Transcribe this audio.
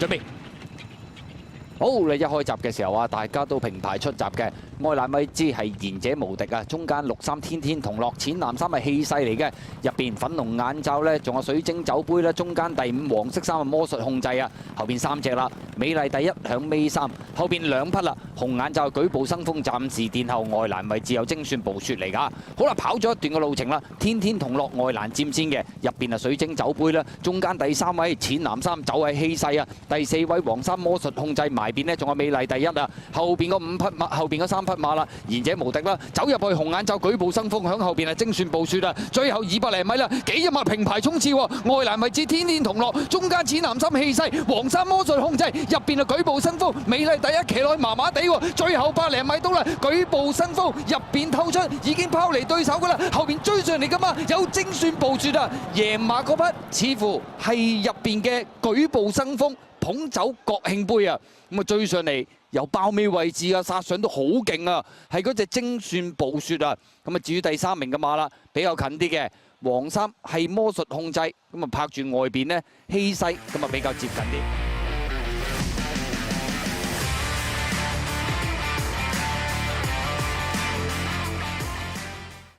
準備。好，你一開閘嘅時候啊，大家都平排出閘嘅。愛蘭米茲係賢者無敵啊！中間6-3天天同樂，淺藍衫係氣勢嚟嘅。入邊粉紅眼罩咧，仲有水晶酒杯咧。中間第5黃色衫係魔術控制啊！後邊3隻啦，美麗第一響尾3，後邊2匹啦。紅眼罩舉步生風，暫時殿後。愛蘭米茲有精算暴雪嚟㗎。好啦，跑咗一段嘅路程啦，天天同樂愛蘭佔先嘅。入邊係水晶酒杯啦，中間第3位淺藍衫就係氣勢啊！第4位黃衫魔術控制埋邊呢，仲有美麗第一啊！後邊嗰5匹馬，後邊嗰3匹馬啦，賢者無敵啦，走入去紅眼罩舉步生風，響後邊係精算暴雪啊！最後200零米啦，幾日平排衝刺喎！愛蘭米茲天天同樂，中間淺藍衫氣勢，黃衫魔術控制，入邊係舉步生風，美麗第一騎落去麻麻地喎！最後100零米到啦，舉步生風，入邊透出，已經拋離對手噶啦，後邊追上嚟噶嘛，有精算暴雪啊！贏馬嗰匹似乎係入邊嘅舉步生風。捧走國慶杯啊！咁啊追上嚟由爆尾位置啊，殺上都好勁啊！係嗰隻精算暴雪啊！咁啊至於第3名嘅馬啦，比較近啲嘅黃衫係魔術控制，咁啊拍住外邊呢氣勢，咁啊比較接近啲。